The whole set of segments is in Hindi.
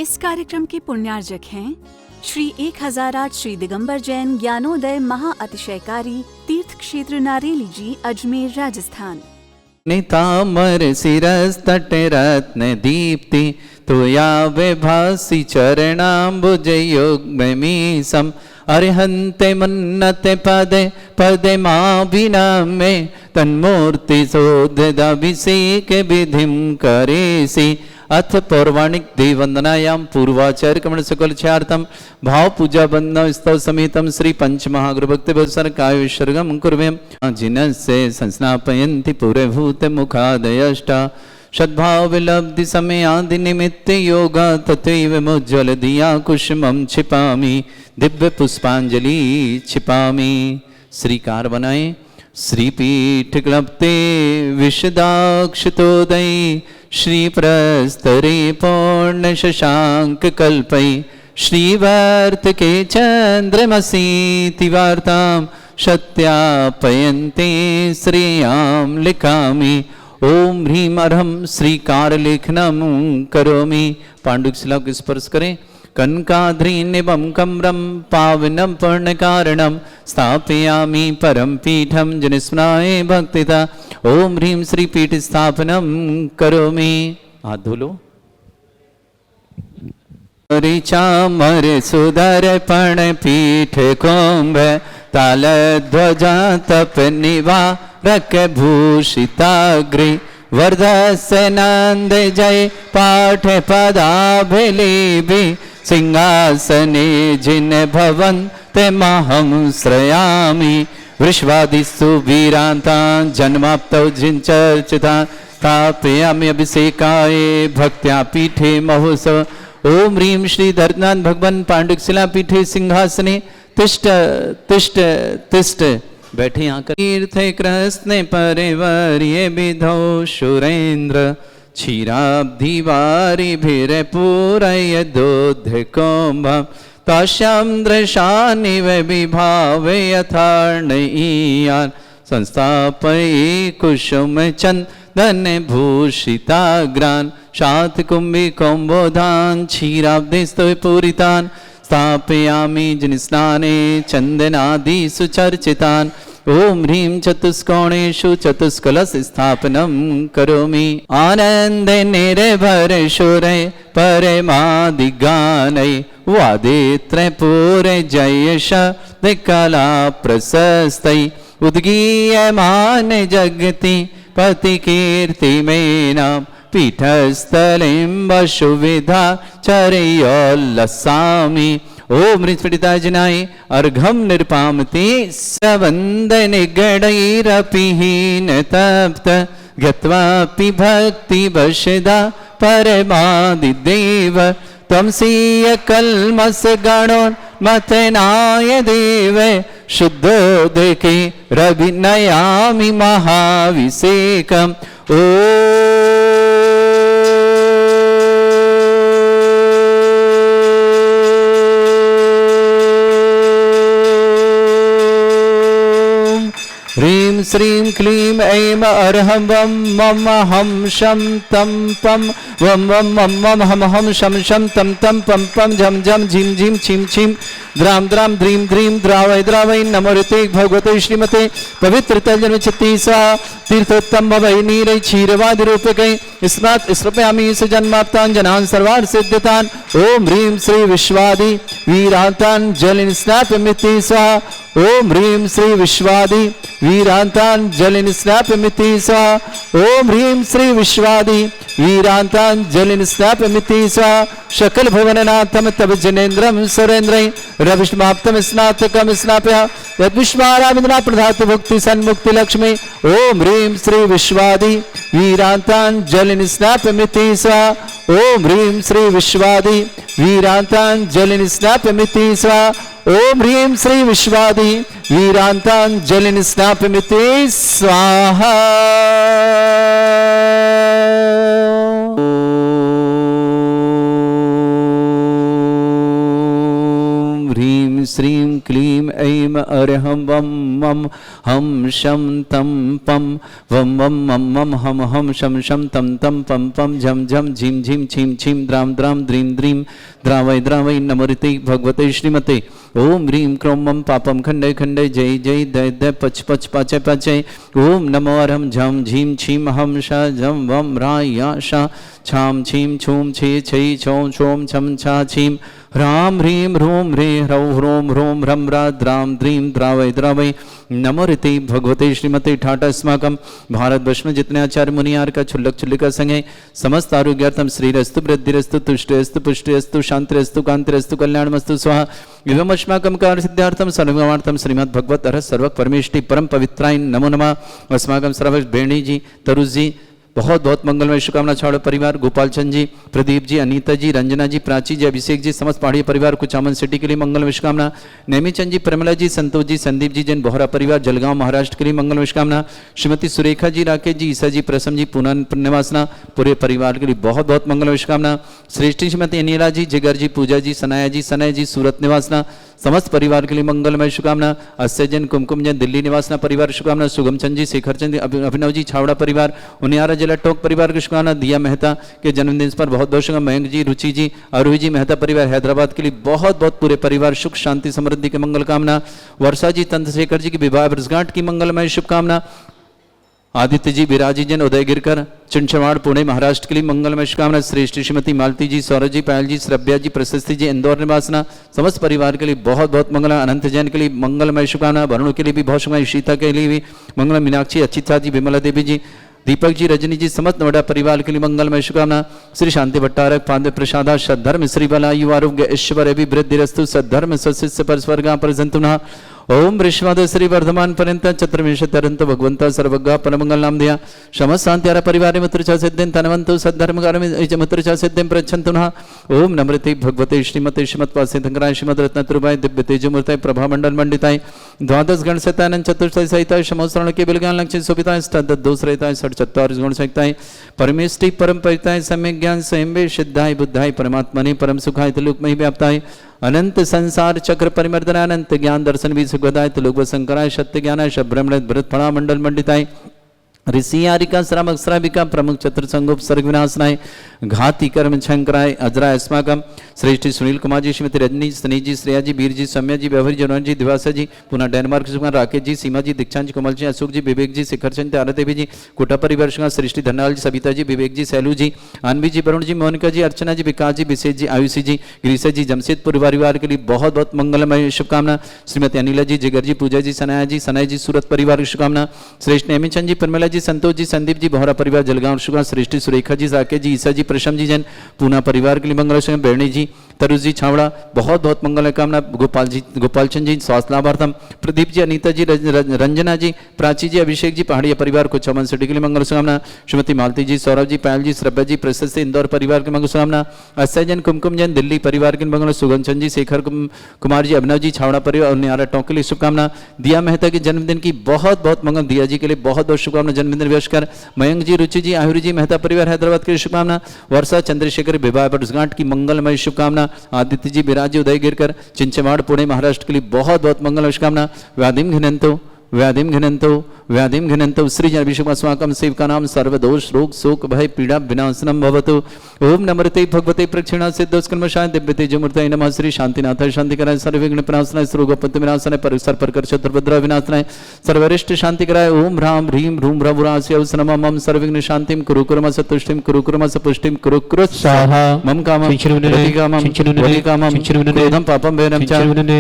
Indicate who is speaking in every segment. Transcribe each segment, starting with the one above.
Speaker 1: इस कार्यक्रम के पुण्यार्जक हैं श्री 1008 श्री दिगंबर जैन ज्ञानोदय महा अतिशयकारी तीर्थ क्षेत्र नारेली जी, अजमेर, राजस्थान।
Speaker 2: नितामर शिरस तट रत्न दीप्ति तुया विभासी चरणाम्बुज युग्ममीशम् अरिहन्ते मन्नते पदे पदे माभिनामे तन्मूर्ति शोधिताभिषेक विधिं करेसि। अथ पौर्वाणिक देववंदनायाम पूर्वाचार्य कमण सकल छार्थम भाव पूजा बंदना स्तव समेतम श्री पंच महागुरु भक्ति बत्सर काय विसर्गम कुर्वेम जिनस्य संस्नापयन्ति पुरभूत मुखादयष्टा सद्भाव विलब्धि समय आदि निमित्त योगा तथैव मुज्ज्वल दिया कुसुमं छिपामि दिव्य पुष्पांजलि छिपामि। श्रीकार बनाए श्रीपीठ क्लप्ते विशदाक्षतोदय श्री प्रस्तरे पूर्ण शशांक कल्पै श्रीवर्त के चंद्रमसी तिवार्तां सत्यापयन्ते श्रेयां लिखामि। ओम ह्रीम अर्हम श्रीकार लेखनम करोमि। पांडुक शिला को स्पर्श करें। कनकाद्रीनिभं कम्रं पावनं पूर्णकारणं स्थापयामि परम पीठं जनिस्मराय भक्तिता। ओम ह्रीं श्री पीठ स्थापनं करोमि। हाथ धो लो। ऋचामर सुदर्पण पीठ कुंभ ताल ध्वजा तप निवारक भूषिताग्रे वर्धस्य नंद जय पाठ पदाभिलेभि सिंहासने जिन भवन्ते महं श्रयामि। वृषवादिषु वीरान्तान् जन्माप्तौ जिनचर्चितान् स्थापयामि अभिषेकाय भक्त्या पीठे महोत्सव। ओम ह्रीं श्री धर्मनाथ भगवान पांडुक शिला पीठे सिंहासने तिष्ठ तिष्ठ तिष्ठ। बैठे यहाँ कर तीर्थ कृष्ण परिवर्य विधौ सुरेंद्र क्षीराब्धि वारि भीर पूरय दोध कुंभ ताश्याम दृशानिव विभाव यथार्णयीयान् संस्थापये कुसुम चंदन भूषिताग्रान् शात कुंभी कौम्बोधान् क्षीराब्धिस्तव पूरितान् स्थापयामि जिनस्नाने चंदनादि सुचर्चितान्। ओम ह्रीं चतुष्कोणेषु चतुष्कलश स्थापनं करोमि। आनंद निर्भर शूरय परमादिगानय वादित्र पूरे जय शब्द कला प्रशस्तै उद्गीयमान जगति पति कीर्ति में नाम पीठस्थलिं वसुविधा चरयोल्लसामि। ओम ऋत्पीडिताजनाय अर्घम निर्पामते सवंद निगडैरपिहीन तप्त गत्वापि भक्ति वशदा परमादिदेव त्वमसीय कल्मस गणोन्मथनाय देव शुद्धोदके रविनयामि महाभिषेकम्। ओ ह्रीं श्रीं क्लीं ऐं अर्हं वं मम हं शं तं पं वं वं मं मम हम हम शं शं तं तं पं पं झं झं झिं झिं छिं छिं द्रां द्रां द्रीं द्रीं द्रावय द्रावय नमोते भगवते श्रीमते पवित्र तजन्म छत्तीसा तीर्थोत्तम भवै नीरै क्षीरवादि रूपकै स्मृत स्मृपयामि सुजन्माप्तान् जनान् सर्वान् सिद्धितान्। ओम ह्रीं श्री विश्वादि वीरान्तान् जलिन स्नापयमिति स्वाहा। ओम ह्रीं श्री विश्वादि वीरान्तान् जलिन स्नापयमिति स्वाहा। ओम ह्रीं श्री विश्वादि वीरान्तान् जलिन स्नापयमिति स्वाहा। सकल भुवननाथं तव जनेन्द्रं सुरेन्द्रै रविष्माप्तम स्नातकम स्नापया यद्विश्वारामिन्द्रा प्रधातु भुक्ति सन्मुक्ति लक्ष्मी। ओम ह्रीं श्री विश्वादि वीरान्तान् जलिन स्नापयमिति स्वाहा। ओम ह्रीं श्री विश्वादि वीरान्तान् जलिन स्नापयमिति स्वाहा। ओम ह्रीं श्री विश्वादि वीरान्तान् जलिन स्नापयमिति स्वाहा। ओम ह्रीं श्रीं क्लीं ऐं अर्हं वं मं हं शं तं पं वं वं मं मं हं हं शं शं तं तं पं पं झं झं झीं झीं छीं छीं द्रां द्रां द्रीं द्रीं द्रावै द्रावै नमोरिते भगवते श्रीमते ओम ह्रीं क्रों मं पापं खण्डे खण्डे जय जय दय दय पच पच पाचय पाचय ओम नमो अर्हं झं झीं छीं हं श झं वं ह्रा या श छां छीं छूं छे छै छौं छौं छं छा छीं ह्रां ह्रीं ह्रूं ह्रे ह्रौं ह्रों ह्रों ह्रं ह्रा द्रां द्रीं द्रावै द्रावै नमो ऋते भगवते श्रीमते ठाट अस्माकं भारतवर्ष में जितने आचार्य मुनियार का छुल्लक छुल्लिका संग है समस्त आरोग्यार्थम श्रीरस्तु वृद्धिरस्तु तुष्टिरस्तु पुष्टिरस्तु शांतिरस्तु कांतिरस्तु कल्याणमस्तु स्वाहा एवं अस्माकं कार्य सिद्धार्थम सर्वमार्थम श्रीमद् भगवत अरहत सर्वक परमेष्टि परम पवित्राय नमो नमः। अस्माकं सर्वज बेणी जी तरुज जी बहुत बहुत मंगलमय शुभकामना छाड़ो परिवार, गोपाल चंद जी, प्रदीप जी, अनीता जी, रंजना जी, प्राची जी, अभिषेक जी, समस्त पहाड़ी परिवार कुचामन सिटी के लिए मंगलमय शुभकामना। नेमी चंद जी, प्रमिला जी, संतोष जी, संदीप जी, जैन बोहरा परिवार जलगांव महाराष्ट्र के लिए मंगलमय शुभकामना। श्रीमती सुरेखा जी, राकेश जी, ईसा जी, प्रसम जी, पूना निवासना पूरे परिवार के लिए बहुत बहुत मंगलमय शुभकामना। श्रेष्ठी श्रीमती अनिला जी, जिगर जी, पूजा जी, सनाया जी, सनय जी, सूरत निवासना समस्त परिवार के लिए मंगलमय शुभकामना। अस्य जैन, कुमकुम जैन, दिल्ली निवासना परिवार शुभकामना। सुगम चंद जी, शेखर चंद, अभिनव जी, छावड़ा परिवार, उनियारा जिला टोक परिवार की शुभकामना। दिया मेहता के जन्मदिन पर बहुत बहुत शुभकामना। मयंक जी, रुचि जी, आरोही जी, मेहता परिवार हैदराबाद के लिए बहुत बहुत पूरे परिवार सुख शांति समृद्धि के मंगल कामना। वर्षा जी, तंत्रशेखर जी की विवाह वर्षगांठ की मंगलमय शुभकामना। आदित्य जी, विराजी जैन, उदय गिरकर, चिंचवाड़ पुणे महाराष्ट्र के लिए मंगलमय शुभकामना। श्रेष्ठ श्रीमती मालती जी, सौरभ जी, पायल जी, श्रव्या जी, प्रशस्ति जी, इंदौर निवासना समस्त परिवार के लिए बहुत बहुत मंगल। अनंत जैन के लिए मंगलमय शुभकामना। वरुण के लिए भी बहुत शुभकामना। शीता के लिए भी मंगल। मीनाक्षी, अचिता जी, विमला देवी जी, दीपक जी, रजनी जी, समस्त नोएडा परिवार के लिए मंगलमय शुभकामना। श्री शांति भट्टारक, पांडे प्रसादा, सद्धर्म श्री बला यु आरोग्य ऐश्वर्य अभिवृद्धिरस्तु सद्धर्म सशिष्य पर स्वर्गा प्रसंतुना। ओम वृष्वाद श्री वर्धमान पर्यंत चतुर्विंशत्यरंत भगवंत सर्वज्ञ परमंगल नाम दिया शम शांत्यार परिवार मित्रचा सिद्धिं तनवंतो सद्धर्मकार मित्रचा सिद्धिं प्रच्छन्तुनः। ओम नमृते भगवते श्रीमते श्रीमत्पासितंकराय श्रीमद रत्नत्रुभाय दिव्य तेजमूर्ताय प्रभामंडल मंडिताय द्वादश गण सहिताय चतुर्थ सहिताय समोसरण के बिलगान लक्ष्य शोभिताय अष्टादश रहिताय षट चत्वारिश गुण सहिताय परमेष्टि परम परिताय सम्यक ज्ञान संयमे सिद्धाय बुद्धाय परमात्मने परम सुखाय त्रिलोकमय व्याप्ताय अनंत संसार चक्र परिमर्दन अनंत ज्ञान दर्शन भी सुखदाय त्रिलोक शंकराय सत्य ज्ञानाय शब्रह्मण भरत फणा मंडल मंडिताय ऋषि आरिका श्रामक श्राविका प्रमुख चतुर संगोप सर्ग विनाशनाय घाती कर्म शंकराय अजराय अस्माकम। श्रेष्ठ सुनील कुमार जी, श्रीमती रजनी, सनी जी, श्रेया जी, वीर जी, सौम्या जी, व्यवहार जी, रोहन जी, दिवासा जी, पुनः डेनमार्क शुभकामना। राकेश जी, सीमा जी, दीक्षांत जी, कोमल जी, अशोक जी, विवेक जी, शिखर चंद, आरती देवी जी, कोटा परिवार शुभकामना। सृष्टि धनलाल जी, सविता जी, विवेक जी, सैलू जी, अनवी जी, वरुण जी, मोनिका जी, अर्चना जी, विकास जी, विशेष जी, आयुषी जी, गिरीशा जी, जमशेदपुर परिवार के लिए बहुत बहुत मंगलमय शुभकामना। श्रीमती अनिला जी, जिगर जी, पूजा जी, सनाया जी, सनय जी, सूरत परिवार की शुभकामना। श्रेष्ठ नेमी चंद जी, प्रमिला जी, संतोष जी, संदीप जी, बोहरा परिवार जलगांव शुभकामना। श्रेष्ठी सुरेखा जी, राकेश जी, ईसा जी, प्रशम जी, जैन पूना परिवार के लिए मंगल। बेरणी जी, तरुज जी, छावड़ा बहुत बहुत मंगल कामना। गोपाल जी, गोपाल चंद जी, स्वास्थ्य लाभार्थम। प्रदीप जी, अनीता जी, रंजना जी, प्राची जी, अभिषेक जी, पहाड़िया परिवार को चमन सिटी के लिए मंगल शुभकामना। श्रीमती मालती जी, सौरभ जी, पायल जी, श्रव्या जी, प्रशस्त इंदौर परिवार के मंगल शुभकामना। अस्य जैन, कुमकुम जैन, दिल्ली परिवार के मंगल। सुगम चंद जी, शेखर कुमार जी, अभिनव जी, छावड़ा परिवार और न्यारा टोंक के लिए शुभकामना। दिया मेहता के जन्मदिन की बहुत बहुत मंगल। दिया जी के लिए बहुत बहुत शुभकामना जन्मदिन विशेषकर। मयंक जी, रुचि जी, आहुरी जी, मेहता परिवार हैदराबाद के लिए शुभकामना। वर्षा चंद्रशेखर विवाह वर्षगांठ की मंगलमय शुभकामना। आदित्य जी, विराजी, उदय गिरकर, चिंचवाड़ पुणे महाराष्ट्र के लिए बहुत बहुत मंगल शुभकामना। व्याधिम घिनंतो व्याधिम घिनंतो व्याधिम घिनंतो श्री जन अभिषेक अस्माकं सेवका नाम सर्वदोष रोग शोक भय पीड़ा विनाशनम भवतु। ओम नमृते भगवते प्रक्षिणा सिद्धोस्कर्मशाय दिव्य तेजमूर्तये नमः। श्री शांतिनाथाय शांतिकराय सर्वविघ्न प्रणाशनाय सर्वोपत्ति विनाशनाय परिसर परकर चतुर्भद्र विनाशनाय सर्वरिष्ट शांतिकराय। ओम ह्रां ह्रीं ह्रूं भ्रभुरास्य नमः। मम सर्वविघ्न शांतिं कुरु कुर्मस तुष्टिं कुरु कुर्मस पुष्टिं कुरु कुरु स्वाहा। मम कामं प्रतिकामं वलिकामं क्रोधं पापं भयं च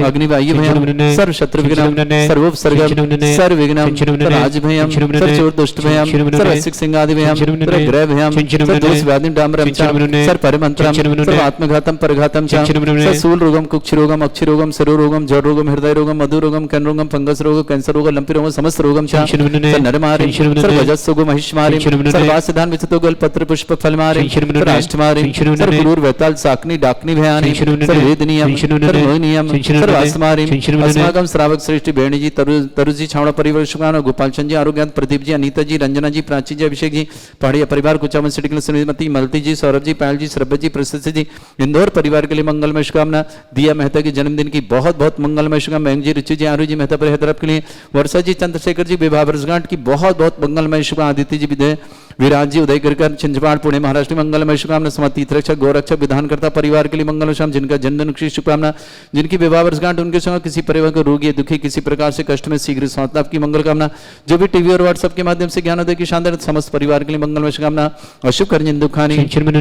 Speaker 2: अग्निवायु भयं सर्व शत्रु विघ्नं सर्वोपसर्गं सर्वविघ्नं राजभयं सर्वचोर दुष्ट भयं सर्वसिक सिंहादि भयं सर्वग्रह भयं सर्वदोष व्याधिं डामरं च सर्वपरिमन्त्रं सर्वात्मघातं परघातं च सर्वशूल रोगं कुक्षि रोगं अक्षि रोगं सरोरोगं जड़ रोगं हृदय रोगं मधु रोगं कर्ण रोगं फंगस रोगं कैंसर रोगं लंपी रोगं समस्त रोगं च सर्वनरमारि सर्ववजस्सुगो महिष्मारि सर्वासिधान विचितोगल पत्र पुष्प फलमारि सर्वाष्टमारि सर्वगुरुर वेताल साकनी डाकनी भयानि सर्ववेदनीयं सर्वमोहनीयं सर्वास्मारि अस्माकं श्रावक श्रेष्ठ बेणी जी, तरुजी, छावड़ा परिवार शुभकामना। गोपाल गोपाल जी, आरोग्यनाथ, प्रदीप जी, अनीता जी, रंजना जी, प्राची जी, अभिषेक जी, पहाड़िया परिवार, कुचामन सिटी श्रीमती मलती जी, सौरभ जी, पायल जी, श्रव्य जी, प्रसिद्ध जी, इंदौर परिवार के लिए मंगलमय शुभकामना। दिया मेहता के जन्मदिन की बहुत बहुत मंगलमय शुभकामना। मयंक जी, रुचि जी, आरू जी, मेहता पर हैदराबाद के लिए, वर्षा जी, चंद्रशेखर जी, विवाह वर्षगांठ की बहुत बहुत मंगलमय शुभकामना। आदित्य जी, विजय विराज जी, उदय गिरकर, छिंजवाड़, पुणे महाराष्ट्र मंगलमय शुभकामना। समाधि रक्षक, गौरक्षक, विधानकर्ता परिवार के लिए मंगल शाम, जिनका जन्मदिन की शुभकामना, जिनकी विवाह वर्षगांठ, उनके संग किसी परिवार को रोगी दुखी किसी प्रकार से कष्ट में शीघ्र स्वास्थ्य लाभ की मंगल कामना। जो भी टीवी और व्हाट्सएप के माध्यम से ज्ञानोदय की शानदार समस्त परिवार के लिए मंगलमय शुभकामना। अशुभ करजन दुखानी,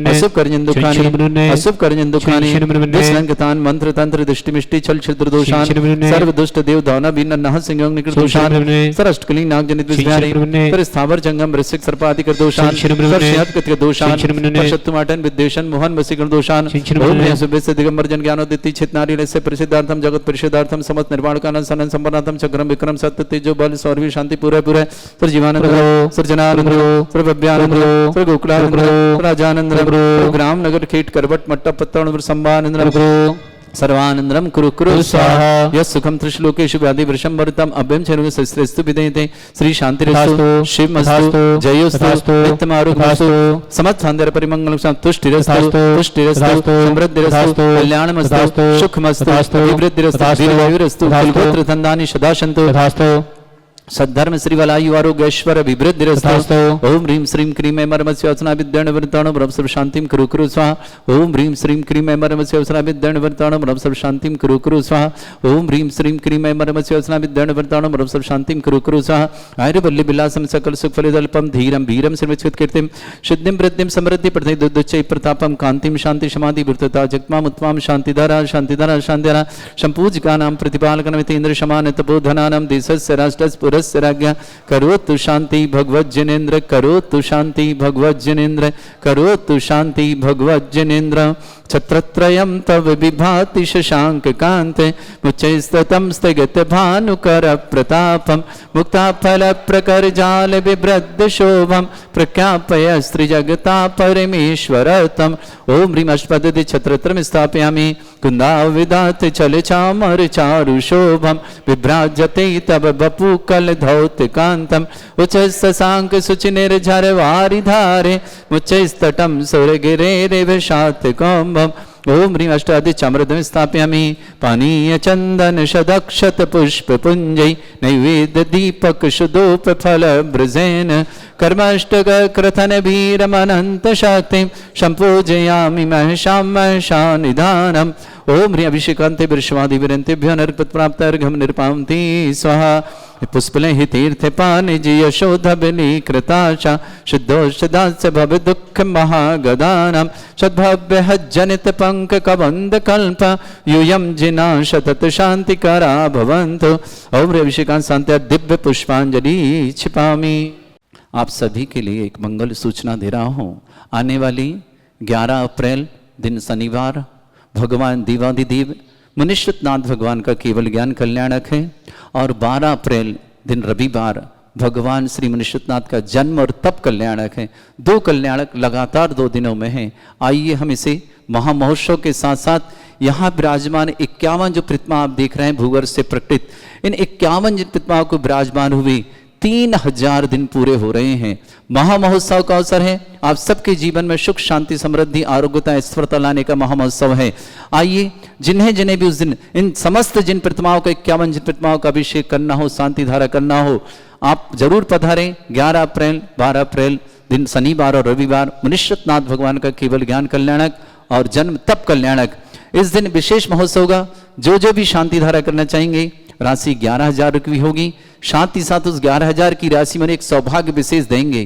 Speaker 2: अशुभ करजन दुखानी, अशुभ करजन दुखानी, दुष्लंघतान, मंत्र तंत्र दृष्टि मिष्टि छल छिद्र दोषान, सर्व दुष्ट देव दाना बीन नह संयोग निकृत दोषान, सरष्टकली नाग जनित विद्यारी, पर स्थावर जंगम ऋषिक सर्पादि कर दोषान, कर दोषान, शत्रुमाटन विद्वेषण मोहन वसीकरण दोषान, ओम सुबह दिगंबर जन ज्ञानोदिति चित नारी से प्रसिद्धार्थम जगत परिषदार्थम समस्त निर्वाण कानन सनन संपन्नाथम चक्रम विक्रम सत्य तेजो बल सौरवी शांति पूरे पूरे sir Jeevanand sir Jananand sir Bhavyanand sir Gokulanand Rajanand ग्राम नगर खेट करवट मट्टा पत्ता संभानंद सर्वानंदरम कुरु कुरु स्वाहा। यस् सुखम त्रिश्लोकेषु व्याधि वृषम वरतम अभ्यम चैनुगे सस्त्रेस्तु विधेयते। श्री शांतिरस्तु शिवमस्तु जयोस्तु नित्यमारुक्मस्तु समस्त शांतिर परिमंगलम तुष्टिरस्तु तुष्टिरस्तु समृद्धिरस्तु कल्याणमस्तु सुखमस्तु अभिवृद्धिरस्तु दीर्घायुरस्तु कुलगोत्र धन्धानि सदा सन्तु सद्धर्म श्री वलायु आरोग्य ऐश्वर विवृद्धिरस्तु। ओम ह्रीं श्रीं क्रीं मर्मस्य वचना विद्यण वर्ताणो ब्रह्म सर्व शांतिं कुरु कुरु स्वाहा। ओम ह्रीं श्रीं क्रीं मर्मस्य वचना विद्यण वर्ताणो ब्रह्म सर्व शांतिं कुरु कुरु स्वाहा। ओम ह्रीं श्रीं क्रीं मर्मस्य वचना विद्यण वर्ताणो ब्रह्म सर्व शांतिं कुरु कुरु स्वाहा। आयुर्वल्ली विलासम सकल सुख फलितल्पम धीरम वीरम सर्वच्छित कीर्तिम सिद्धिं वृद्धिं समृद्धि प्रति दुच्चै प्रतापम कांतिम शांति समाधि वृत्तता जगमाम उत्तमाम शांतिधारा शांतिधारा शांतिधारा संपूज्यकानां प्रतिपालकनमिति इंद्र समान तपोधनानां देशस्य राष्ट्रस्य राज्ञा करोतु शांति भगवत जनेन्द्र करोतु शांति भगवत जनेन्द्र करोतु शांति भगवत जनेन्द्र छत्रत्रयं तव विभाति शशांक कांते मुच्चैस्ततं स्थगित भानुकर प्रतापम मुक्ताफल प्रकर जाल विभ्रद्ध शोभम प्रख्यापय स्त्रीजगता परमेश्वरतम। ओम ह्रीं अष्टपदी छत्रत्रम स्थापयामि कुंदाविदात चल चामर चारु शोभम विभ्राजते तब बपु कल धौत कांतम उच्चैस्तशांक शुचि निर्झर वारि धारे मुच्चैस्तटं सुरगिरे रेवशात कौम्भम। ओम ह्रीं अष्टादि चामृतम स्थापयामि पानीय चंदन शदक्षत पुष्प पुंजै नैवेद्य दीपक शुदोप फल ब्रजेन कर्मष्टक क्रथन भीरमनंत शक्तिं संपूजयामि महशां महशा निधानम्। ओम ह्रीं अभिषेकान्ते विश्वादि विरन्तेभ्यो नरकपत्प्राप्त अर्घ्यं निर्पान्ति स्वाहा। पुष्पले हि तीर्थ पानि जी यशोधबली कृताशा शुद्धोषदास्य भव दुःख महागदानां सद्भव्य जनित पंक कबंद कल्प यूयं जिना शतत शांतिकरा भवन्तु। ओम अभिषेकांत शांति दिव्य पुष्पांजलि छिपामि। आप सभी के लिए एक मंगल सूचना दे रहा हूँ। आने वाली 11 अप्रैल दिन शनिवार भगवान देवाधिदेव मुनिश्चितनाथ भगवान का केवल ज्ञान कल्याणक है और 12 अप्रैल दिन रविवार भगवान श्री मुनिश्चितनाथ का जन्म और तप कल्याणक है। 2 कल्याणक लगातार 2 दिनों में हैं। आइए हम इसे महामहोत्सव के साथ साथ यहाँ विराजमान 51 जो प्रतिमा आप देख रहे हैं भूगर्भ से प्रकटित, इन 51 प्रतिमाओं को विराजमान हुए 3000 दिन पूरे हो रहे हैं। महामहोत्सव का अवसर है। आप सबके जीवन में सुख शांति समृद्धि आरोग्यता स्थिरता लाने का महामहोत्सव है। आइए जिन्हें जिन्हें भी उस दिन इन समस्त जिन प्रतिमाओं का 51 जिन प्रतिमाओं का अभिषेक करना हो, शांति धारा करना हो, आप जरूर पधारें। 11 अप्रैल 12 अप्रैल दिन शनिवार और रविवार मुनिश्चितनाथ भगवान का केवल ज्ञान कल्याणक और जन्म तप कल्याणक इस दिन विशेष महोत्सव होगा। जो भी शांति धारा करना चाहेंगे राशि 11,000 रुपये होगी। साथ ही साथ उस 11,000 की राशि में एक सौभाग्य विशेष देंगे।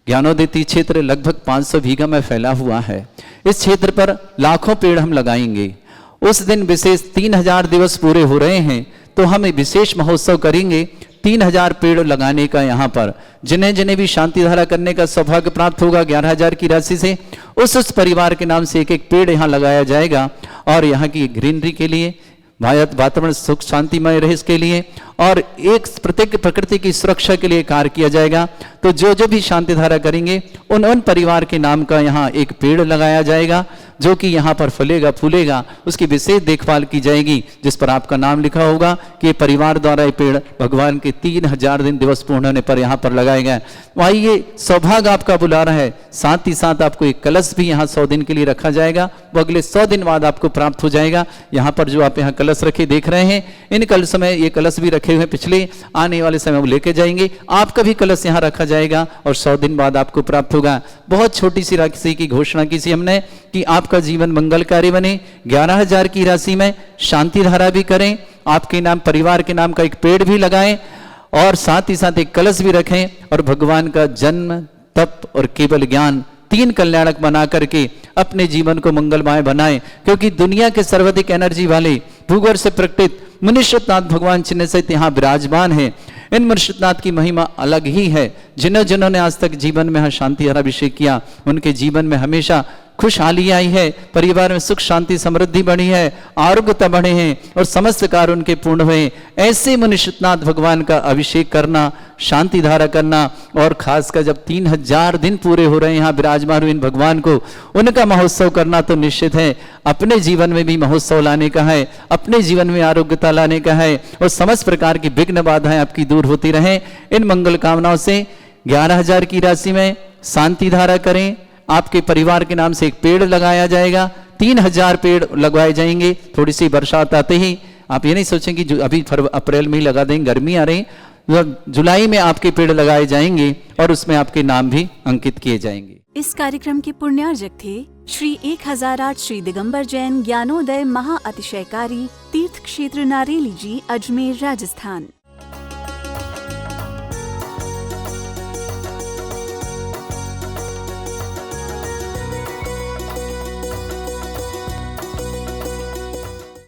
Speaker 2: ज्ञानोदिति क्षेत्र लगभग 500 बीघा में फैला हुआ है। इस क्षेत्र पर लाखों पेड़ हम लगाएंगे। उस दिन विशेष 3000 दिवस पूरे हो रहे हैं तो हम विशेष महोत्सव करेंगे 3000 पेड़ लगाने का। यहाँ पर जिन्हें जिन्हें भी शांति धारा करने का सौभाग्य प्राप्त होगा 11,000 की राशि से उस परिवार के नाम से एक पेड़ यहाँ लगाया जाएगा और यहाँ की ग्रीनरी के लिए वातावरण सुख शांतिमय रहे इसके लिए और एक प्रत्येक प्रकृति की सुरक्षा के लिए कार्य किया जाएगा। तो जो भी शांति धारा करेंगे उन परिवार के नाम का यहाँ एक पेड़ लगाया जाएगा। जो कि यहाँ पर फलेगा फूलेगा, उसकी विशेष देखभाल की जाएगी, जिस पर आपका नाम लिखा होगा कि परिवार द्वारा ये पेड़ भगवान के 3000 दिन दिवस पूर्ण होने पर यहाँ पर लगाए गए। आइए, सौभाग्य आपका बुला रहा है। साथ ही साथ आपको एक कलश भी यहाँ 100 दिन के लिए रखा जाएगा, वो अगले 100 दिन बाद आपको प्राप्त हो जाएगा। यहाँ पर जो आप यहाँ कलश रखे देख रहे हैं, इन कलश में ये कलश भी रखे हुए पिछले, आने वाले समय वो लेके जाएंगे। आपका भी कलश यहाँ रखा जाएगा और 100 दिन बाद आपको प्राप्त होगा। बहुत छोटी सी राशि की घोषणा की थी हमने कि आपका जीवन मंगलकारी बने। 11,000 की राशि में शांति धारा भी करें, आपके नाम परिवार के नाम का एक पेड़ भी लगाएं और साथ ही साथ एक कलश भी रखें और भगवान का जन्म, तप और केवल ज्ञान 3 कल्याणक बना करके अपने जीवन को मंगलमय बनाएं। क्योंकि दुनिया के सर्वाधिक एनर्जी वाले भूगोल से प्रकटित मनुष्यनाथ भगवान चिन्ह सहित यहाँ विराजमान है। इन मनुष्यनाथ की महिमा अलग ही है। जिन्होंने आज तक जीवन में शांति हरा अभिषेक किया, उनके जीवन में हमेशा खुशहाली आई है, परिवार में सुख शांति समृद्धि बढ़ी है, आरोग्यता बढ़े हैं और समस्त कार्य उनके पूर्ण हुए। ऐसे मनुष्यनाथ भगवान का अभिषेक करना, शांति धारा करना और खासकर जब 3000 दिन पूरे हो रहे हैं यहाँ विराजमान हुए इन भगवान को, उनका महोत्सव करना तो निश्चित है। अपने जीवन में भी महोत्सव लाने का है, अपने जीवन में आरोग्यता लाने का है और समस्त प्रकार की विघ्न बाधाएं आपकी दूर होती रहें। इन मंगल कामनाओं से 11,000 की राशि में शांति धारा करें। आपके परिवार के नाम से एक पेड़ लगाया जाएगा, 3000 पेड़ लगवाए जाएंगे। थोड़ी सी बरसात आते ही आप ये नहीं सोचेंगे कि अभी अप्रैल में ही लगा देंगे, गर्मी आ रही, जुलाई में आपके पेड़ लगाए जाएंगे और उसमें आपके नाम भी अंकित किए जाएंगे।
Speaker 1: इस कार्यक्रम के पुण्यार्जक थे श्री 1008 श्री दिगंबर जैन ज्ञानोदय महाअतिशयकारी तीर्थ क्षेत्र नारेली जी, अजमेर, राजस्थान।